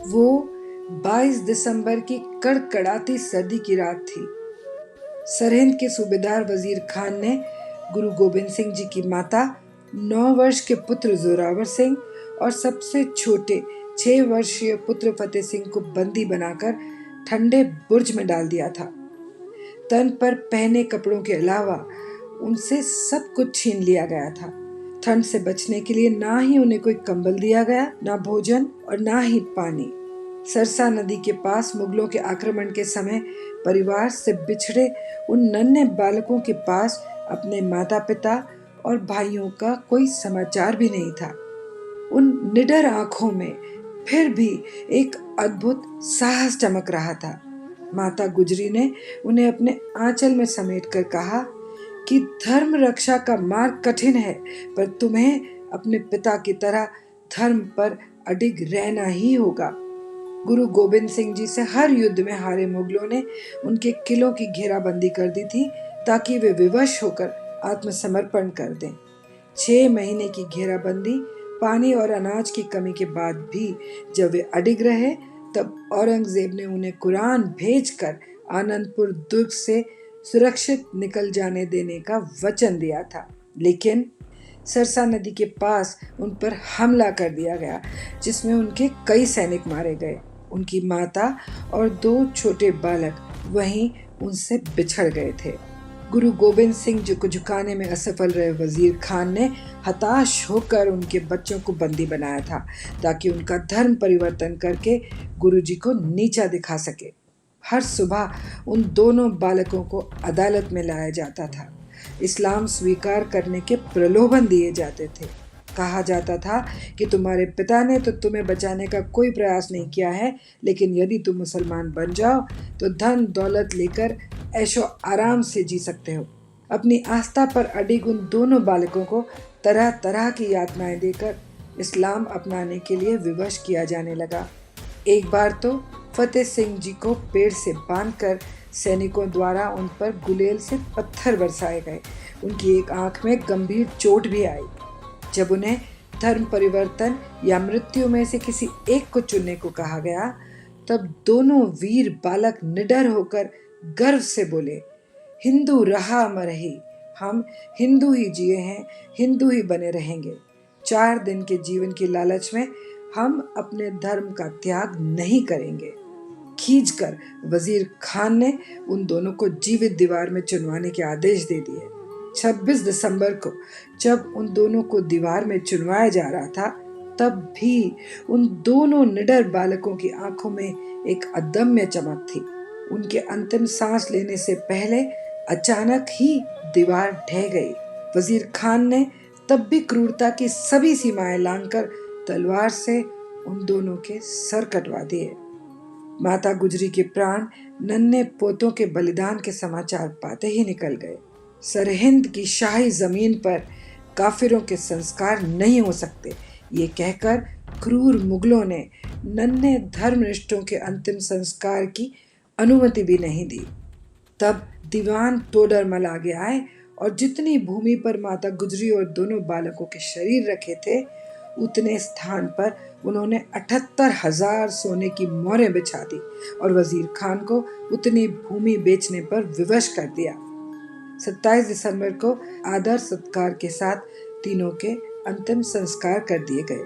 वो 22 दिसंबर की कड़कड़ाती सर्दी की रात थी। सरहिंद के सूबेदार वजीर खान ने गुरु गोबिंद सिंह जी की माता, 9 वर्ष के पुत्र जोरावर सिंह और सबसे छोटे 6 वर्षीय पुत्र फतेह सिंह को बंदी बनाकर ठंडे बुर्ज में डाल दिया था। तन पर पहने कपड़ों के अलावा उनसे सब कुछ छीन लिया गया था। ठंड से बचने के लिए ना ही उन्हें कोई कंबल दिया गया, ना भोजन और ना ही पानी। सरसा नदी के पास मुगलों के आक्रमण के समय परिवार से बिछड़े उन नन्हे बालकों के पास अपने माता पिता और भाइयों का कोई समाचार भी नहीं था। उन निडर आंखों में फिर भी एक अद्भुत साहस चमक रहा था। माता गुजरी ने उन्हें अपने आंचल में समेटकर कहा कि धर्म रक्षा का मार्ग कठिन है, पर तुम्हें अपने पिता की तरह धर्म पर अडिग रहना ही होगा। गुरु गोबिंद सिंह जी से हर युद्ध में हारे मुगलों ने उनके किलों की घेराबंदी कर दी थी, ताकि वे विवश होकर आत्मसमर्पण कर दें। 6 महीने की घेराबंदी, पानी और अनाज की कमी के बाद भी जब वे अडिग रहे, तब औरंगजेब ने उन्हें कुरान भेजकर आनंदपुर दुर्ग से सुरक्षित निकल जाने देने का वचन दिया था। लेकिन सरसा नदी के पास उन पर हमला कर दिया गया, जिसमें उनके कई सैनिक मारे गए। उनकी माता और 2 छोटे बालक वहीं उनसे बिछड़ गए थे। गुरु गोबिंद सिंह जी को झुकाने में असफल रहे वजीर खान ने हताश होकर उनके बच्चों को बंदी बनाया था, ताकि उनका धर्म परिवर्तन करके गुरु जी को नीचा दिखा सके। हर सुबह उन दोनों बालकों को अदालत में लाया जाता था। इस्लाम स्वीकार करने के प्रलोभन दिए जाते थे। कहा जाता था कि तुम्हारे पिता ने तो तुम्हें बचाने का कोई प्रयास नहीं किया है, लेकिन यदि तुम मुसलमान बन जाओ तो धन दौलत लेकर ऐशो आराम से जी सकते हो। अपनी आस्था पर अडिग उन दोनों बालकों को तरह तरह की यातनाएं देकर इस्लाम अपनाने के लिए विवश किया जाने लगा। एक बार तो फतेह सिंह जी को पेड़ से बांधकर सैनिकों द्वारा उन पर गुलेल से पत्थर बरसाए गए। उनकी एक आंख में गंभीर चोट भी आई। जब उन्हें धर्म परिवर्तन या मृत्यु में से किसी एक को चुनने को कहा गया, तब दोनों वीर बालक निडर होकर गर्व से बोले, हिंदू रहा अमर ही, हम हिंदू ही जिए हैं, हिंदू ही बने रहेंगे। 4 दिन के जीवन की लालच में हम अपने धर्म का त्याग नहीं करेंगे। खींचकर वजीर खान ने उन दोनों को जीवित दीवार में चुनवाने के आदेश दे दिए। 26 दिसंबर को जब उन दोनों को दीवार में चुनवाया जा रहा था, तब भी उन दोनों निडर बालकों की आंखों में एक अदम्य चमक थी। उनके अंतिम सांस लेने से पहले अचानक ही दीवार ढह गई। वजीर खान ने तब भी क्रूरता की सभी सीमाएं लांघकर तलवार से उन दोनों के सर कटवा दिए। माता गुजरी के प्राण नन्हे पोतों के बलिदान के समाचार पाते ही निकल गए। सरहिंद की शाही जमीन पर काफिरों के संस्कार नहीं हो सकते, ये कहकर क्रूर मुगलों ने नन्हे धर्मनिष्ठों के अंतिम संस्कार की अनुमति भी नहीं दी। तब दीवान तोडरमल आगे आए और जितनी भूमि पर माता गुजरी और दोनों बालकों के शरीर रखे थे, उतने स्थान पर उन्होंने 78,000 सोने की मोहरें बिछा दी और वजीर खान को उतनी भूमि बेचने पर विवश कर दिया। 27 दिसंबर को आदर सत्कार के साथ तीनों के अंतिम संस्कार कर दिए गए।